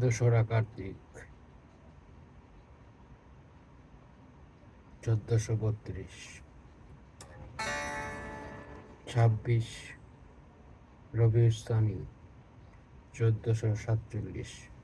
দোসরা কার্তিক 1432, 26 রবিউল সানি 1447।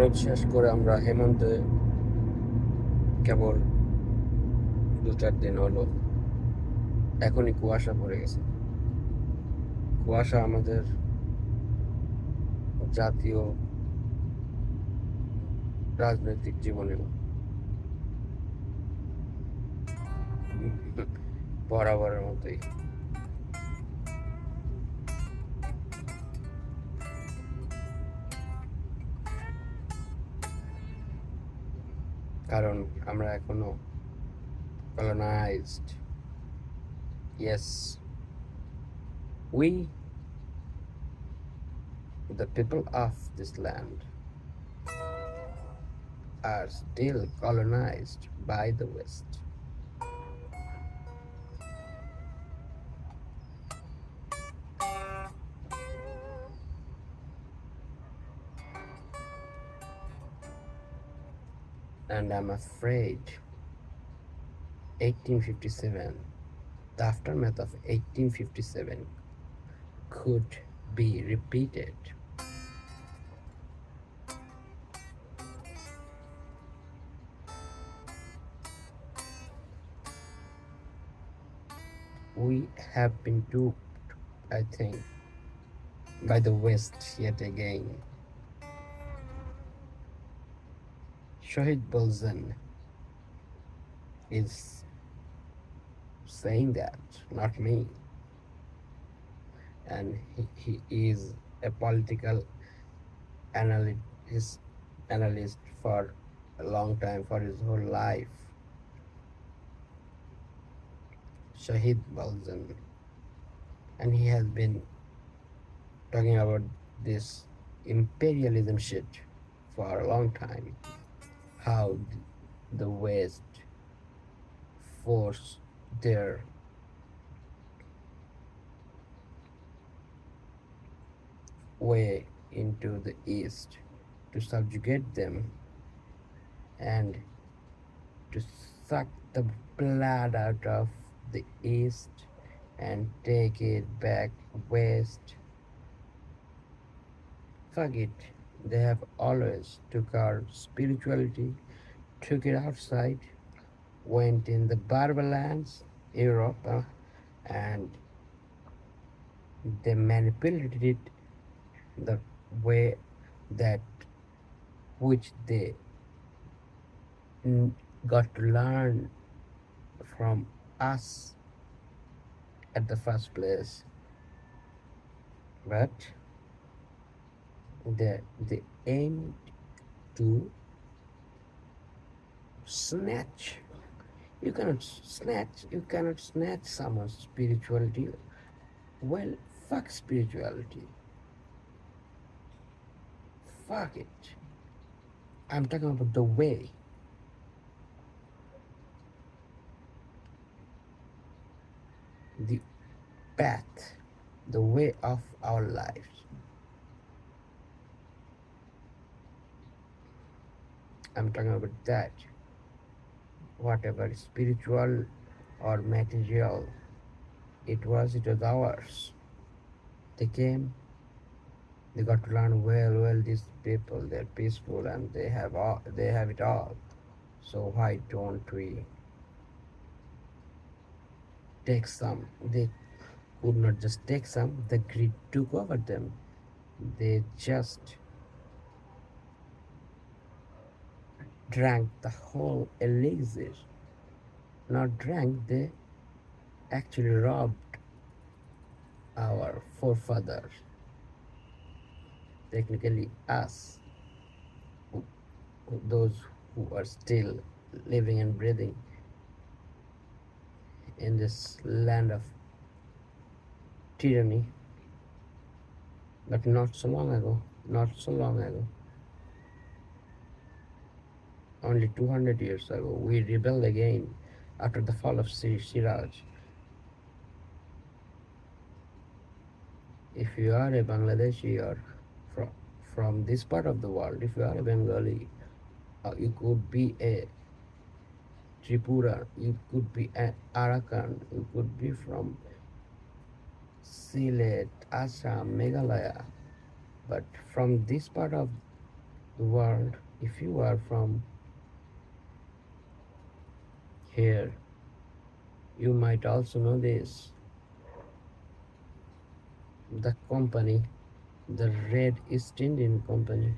শরৎ শেষ করে আমরা হেমন্তে কেবল 2-4 দিন হলো, এখনই কুয়াশা পড়ে গেছে। কুয়াশা আমাদের জাতীয় রাজনৈতিক জীবনেও বরাবরের মতোই। কারণ আমরা এখনো colonized. Yes, we, the people of this land, are still colonized by the West. And I'm afraid 1857, the aftermath of 1857 could be repeated. We have been duped, I think, by the West yet again. Shahid Balzan is saying that, not me. And he is a political analyst for a long time, for his whole life. Shahid Balzan. And he has been talking about this imperialism shit for a long time. How the West forced their way into the East to subjugate them and to suck the blood out of the East and take it back West. Fuck it. They have always took our spirituality, took it outside, went in the barbar lands, Europe, and they manipulated it the way that which they got to learn from us at the first place. But they aimed to snatch. You cannot snatch someone's spirituality. Well, fuck spirituality. Fuck it. I'm talking about the way. The path, the way of our lives. I'm talking about that. Whatever spiritual or material it was ours. They came, they got to learn well, these people, they're peaceful and they have it all. So why don't we take some? They could not just take some, the greed took over them. They just drank the whole elixir. Not drank, they actually robbed our forefathers, technically us, those who are still living and breathing in this land of tyranny. But not so long ago, only 200 years ago, we rebelled again after the fall of Siraj. If you are a Bangladeshi or from this part of the world, if you are a Bengali, you could be a Tripura, you could be an Arakan, you could be from Sylhet, Assam, Meghalaya, but from this part of world. If you are from here, you might also know this. The company, the Red East Indian Company,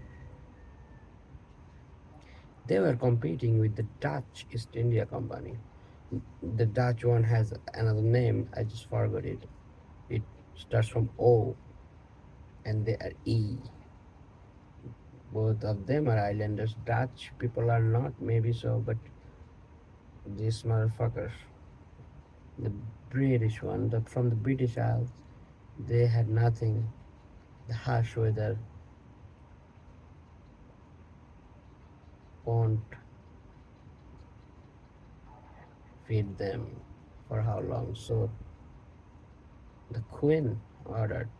they were competing with the Dutch East India Company. The Dutch one has another name, I just forgot it. It starts from O and they are E. Both of them are islanders. Dutch people are not, maybe so, but these motherfuckers, the British one, from the British Isles, they had nothing. The harsh weather won't feed them for how long. So the Queen ordered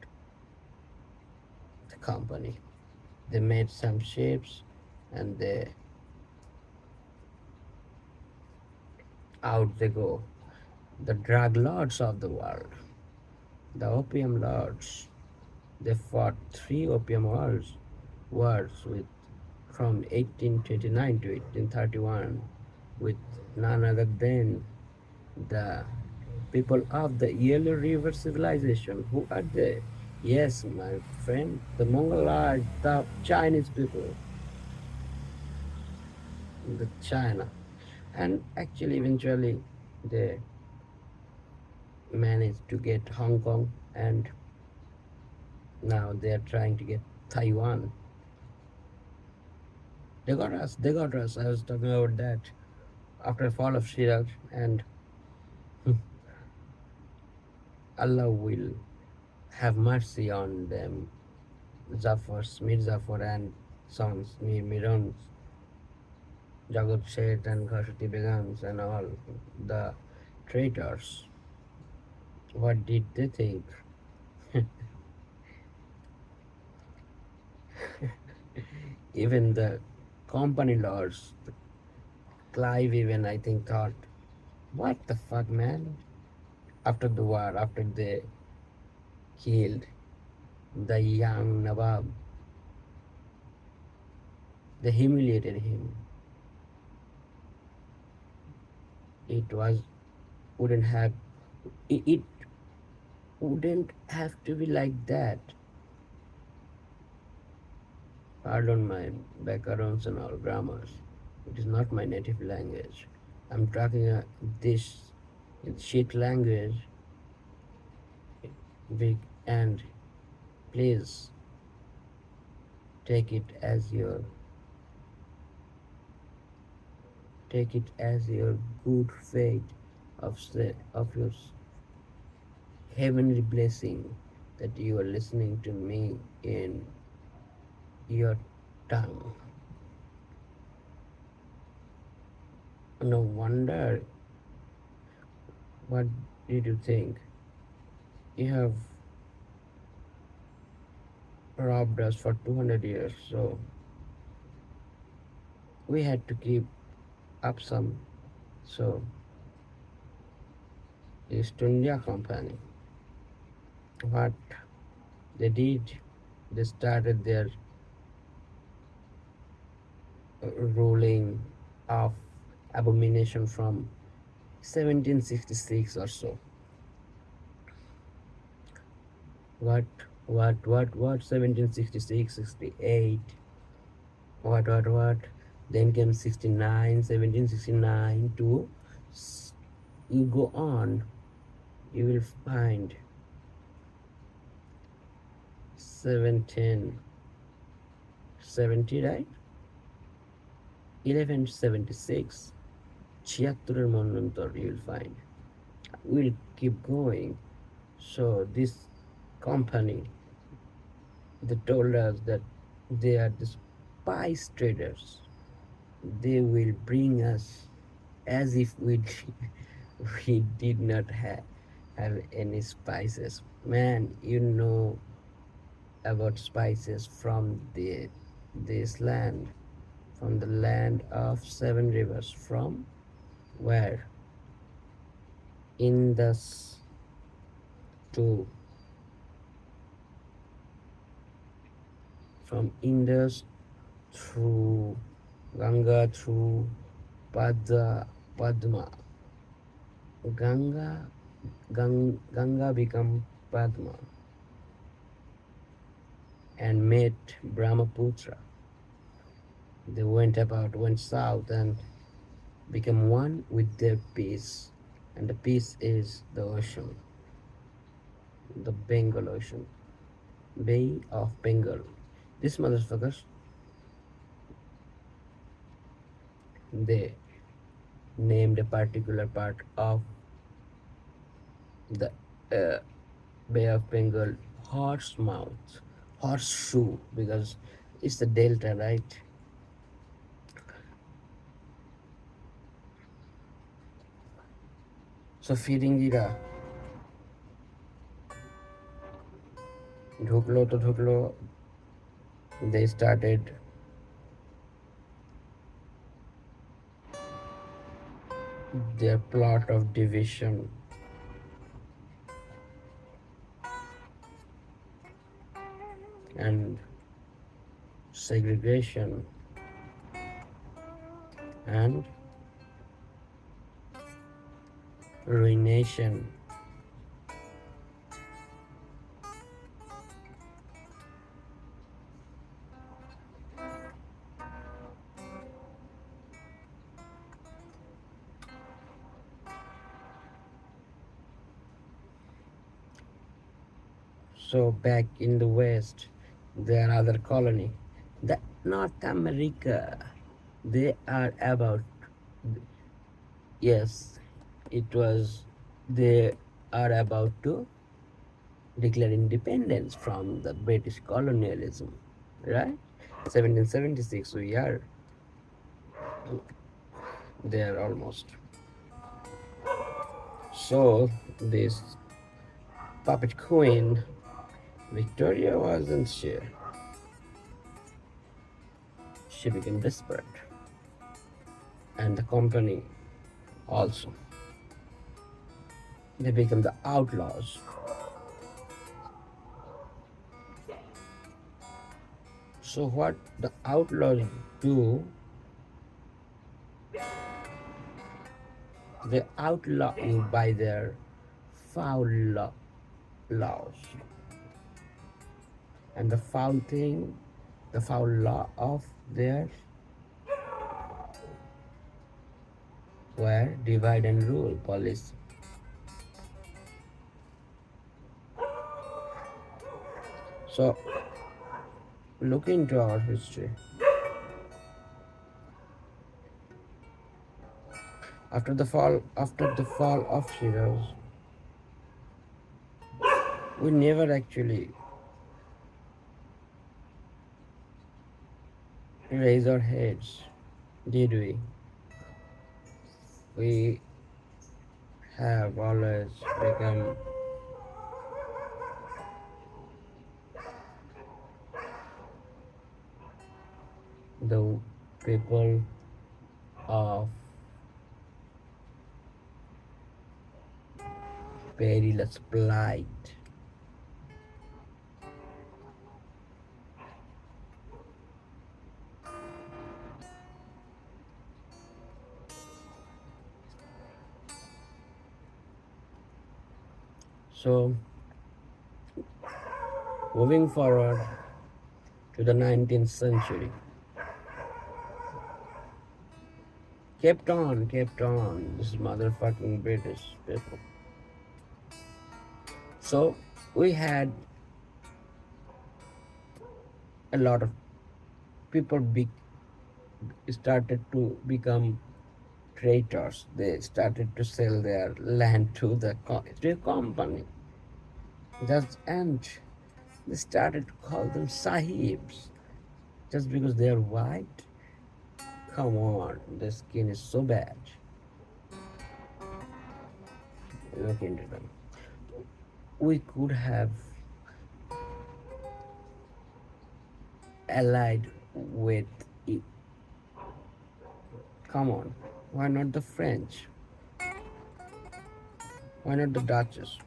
the company. They made some ships and out they go. The drug lords of the world, the opium lords, they fought 3 opium wars with from 1829 to 1831 with none other than the people of the Yellow River civilization. Who are they? Yes, my friend, the Mongoloid, the Chinese people, the China. And actually, eventually, they managed to get Hong Kong, and now they are trying to get Taiwan. They got us, they got us. I was talking about that after the fall of Shiraz, and Allah will have mercy on them. Mir Zafar and sons, Mirons, Jagat Seth and Khashati Begums and all the traitors. What did they think? Even the company lords, Clive even I think thought, what the fuck, man? After the war, after they killed the young Nawab, they humiliated him. It wouldn't have it wouldn't have to be like that. Pardon my backgrounds and all grammars. It is not my native language. I'm talking this shit language. And please take it as your good fate of your heavenly blessing that you are listening to me in your tongue. No wonder. What did you think? You have robbed us for 200 years, so we had to keep up some. So East India Company, what they did, they started their ruling of abomination from 1766 or so. What 1766, 68, what then came 1769 to, you go on, you will find 1770, right? 1176, 76 মন্বন্তর you will find. We'll keep going. So this company, they told us that they are the spice traders. They will bring us as if we did not have any spices. Man, you know about spices from this land, from the land of 7 rivers. From where? Indus to from Indus through Ganga, through Padma. Ganga become Padma and met Brahmaputra. They went south and became one with their peace. And the peace is the ocean, the Bengal Ocean, Bay of Bengal. These motherfuckers, they named a particular part of the Bay of Bengal horseshoe, because it's the delta, right? So ফিরিঙ্গিরা ঢুকলো, they started their plot of division. And segregation and ruination. So back in the West, there are other colony. The North America, they are about, yes, they are about to declare independence from the British colonialism, right? 1776, we are there almost. So this puppet queen, Victoria, wasn't sure. She became desperate. And the company also. They become the outlaws. So what the outlaws do, they outlaw you by their foul laws. And the foul law of theirs were divide and rule policy. So look into our history. After the fall of heroes, we never actually raise our heads, did we? We have always become the people of perilous plight. So, moving forward to the 19th century, kept on, this motherfucking British people. So, we had a lot of people started to become traitors. They started to sell their land to the company. And they started to call them sahibs just because they are white. Come on, their skin is so bad. Look into them. We could have allied with it. Come on, why not the French? Why not the Dutchess?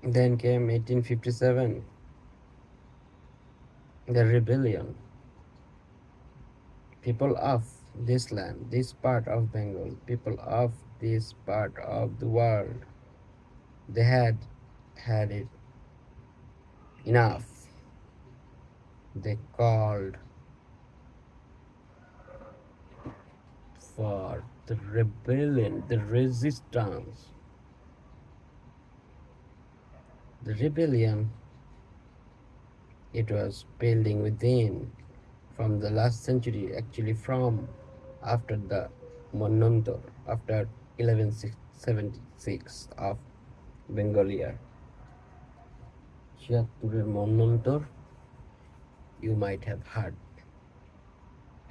Then came 1857, the rebellion. People of this land, this part of Bengal, people of this part of the world, they had it enough. They called for the rebellion, the resistance. The rebellion, it was building within from the last century, actually from after the Monontor, after 1176 of Bengal year. ছিয়াত্তরের মন্বন্তর, you might have heard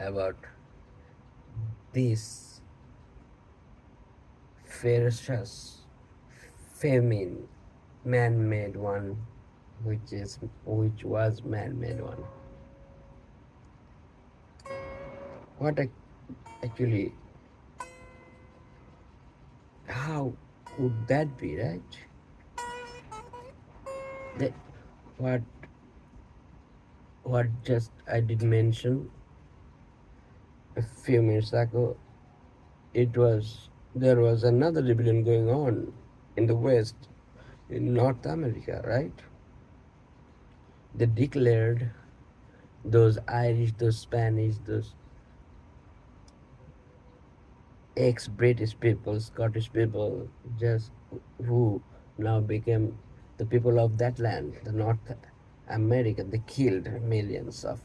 about this ferocious, famine, man-made one, which was man-made one. What actually, how could that be, right? That what just I did mention a few minutes ago, there was another rebellion going on in the West, in North America, right? They declared, those Irish, those Spanish, those ex-British people, Scottish people, just who now became the people of that land, the North America. They killed millions of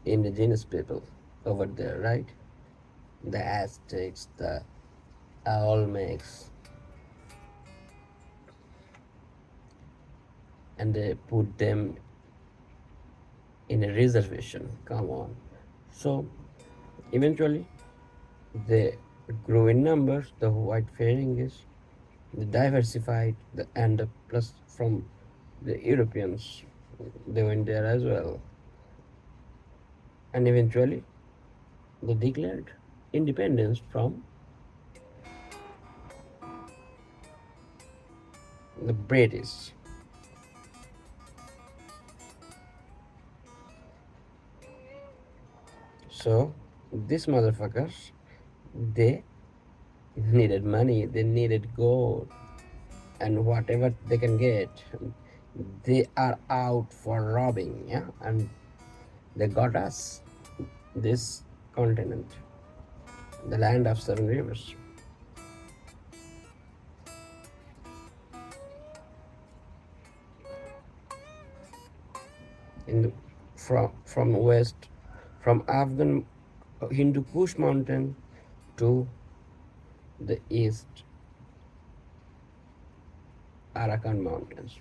indigenous people over there, right? The Aztecs, the Olmecs, and they put them in a reservation. Come on. So eventually they grew in numbers. The white fairing is they diversified, and plus from the Europeans, they went there as well, and eventually they declared independence from the British. So these motherfuckers, they needed money, they needed gold, and whatever they can get, they are out for robbing, yeah, and they got us this continent, the land of seven rivers. From west, from Afghan Hindu Kush mountain to the east, Arakan mountains.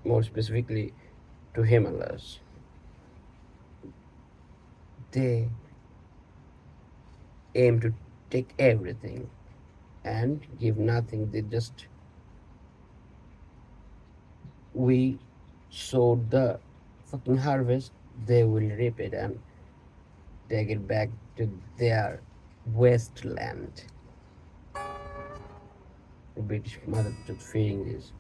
More specifically to Himalayas. They aim to take everything and give nothing. We sowed the fucking harvest, they will reap it and take it back to their wasteland. The British mother just feeding this.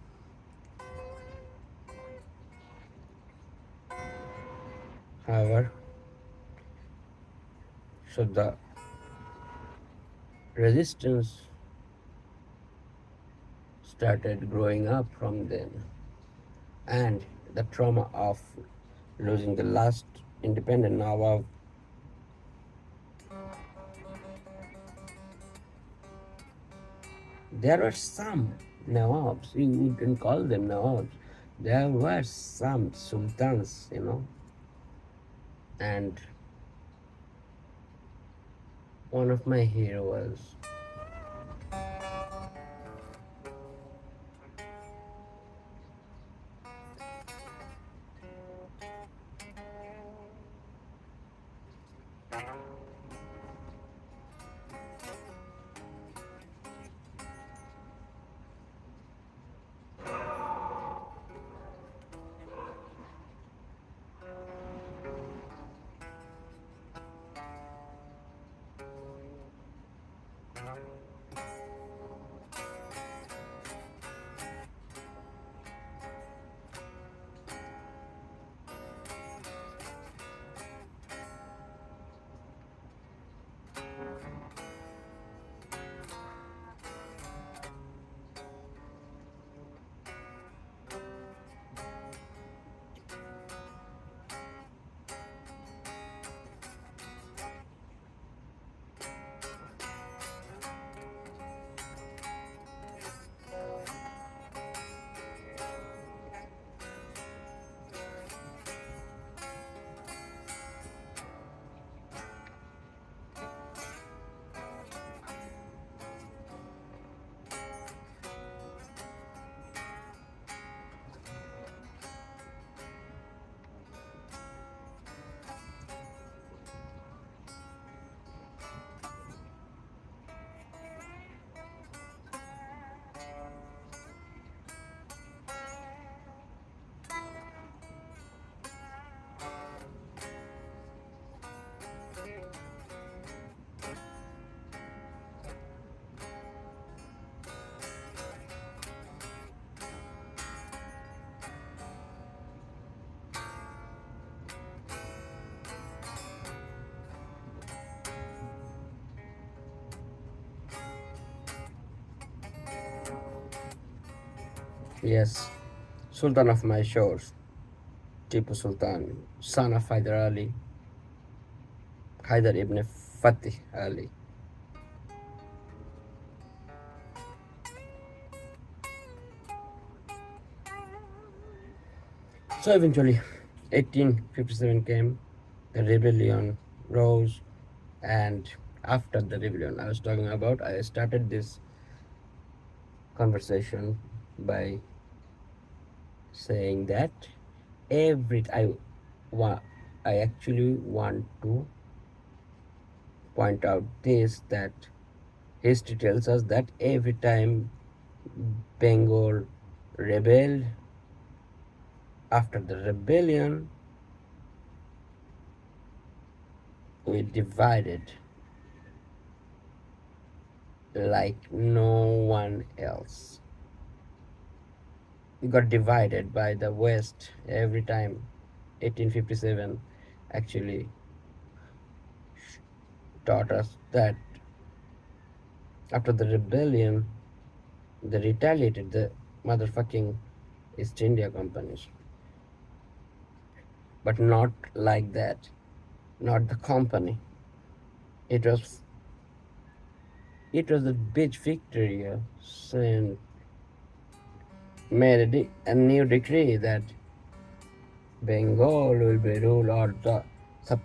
However, so the resistance started growing up from then, and the trauma of losing the last independent Nawab, there were some Nawabs, you wouldn't call them Nawabs, there were some sultans, and one of my heroes Yes, Sultan of my shores, Tipu Sultan, son of Haidar ibn Fatih Ali. So eventually, 1857 came, the rebellion rose, and after the rebellion I was talking about, I started this conversation by saying that every I actually want to point out this, that history tells us that every time Bengal rebelled, after the rebellion we divided like no one else. We got divided by the West every time. 1857 actually taught us that after the rebellion, they retaliated the motherfucking East India companies. But not like that. Not the company. It was a big victory, and made a new decree that Bengal will be ruled, or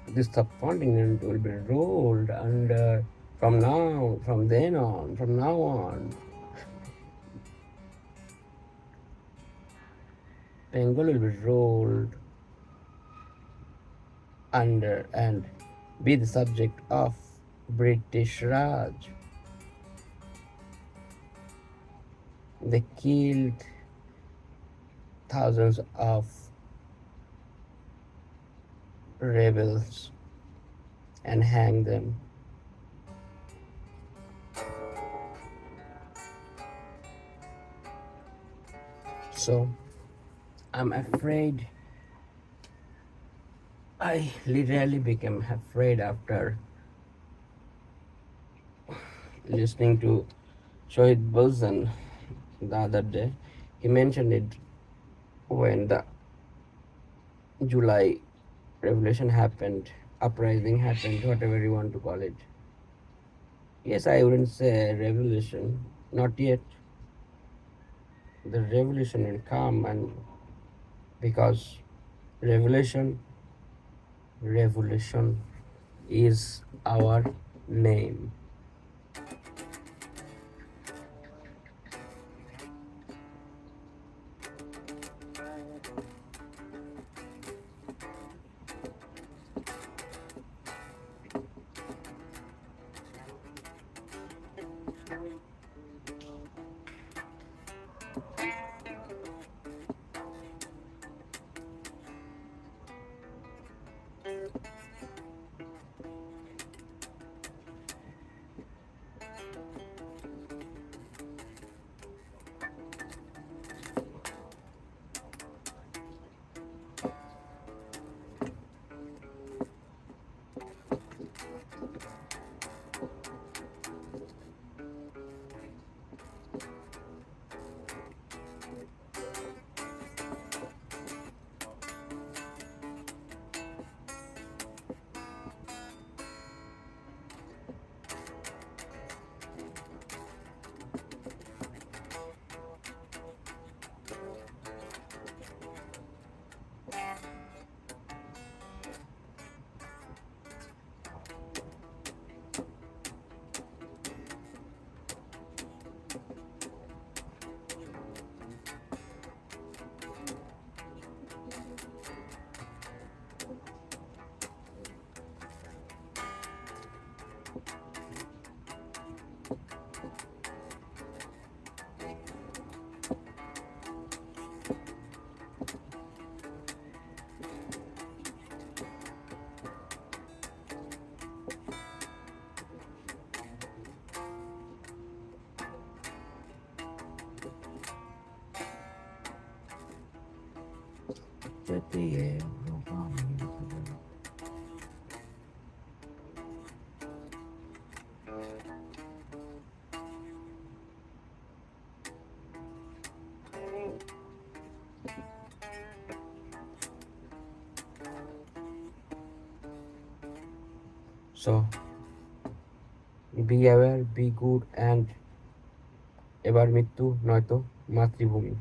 this subcontinent will be ruled under from now on. Bengal will be ruled under and be the subject of British Raj. They killed thousands of rebels and hanged them. So I'm afraid. I literally became afraid after listening to Shohid Bulsan the other day. He mentioned it when the July revolution happened, uprising happened, whatever you want to call it. Yes, I wouldn't say revolution, not yet. The revolution will come, and because revolution is our name. So be aware, be good, and এবার মৃত্যু নয়তো মাতৃভূমি।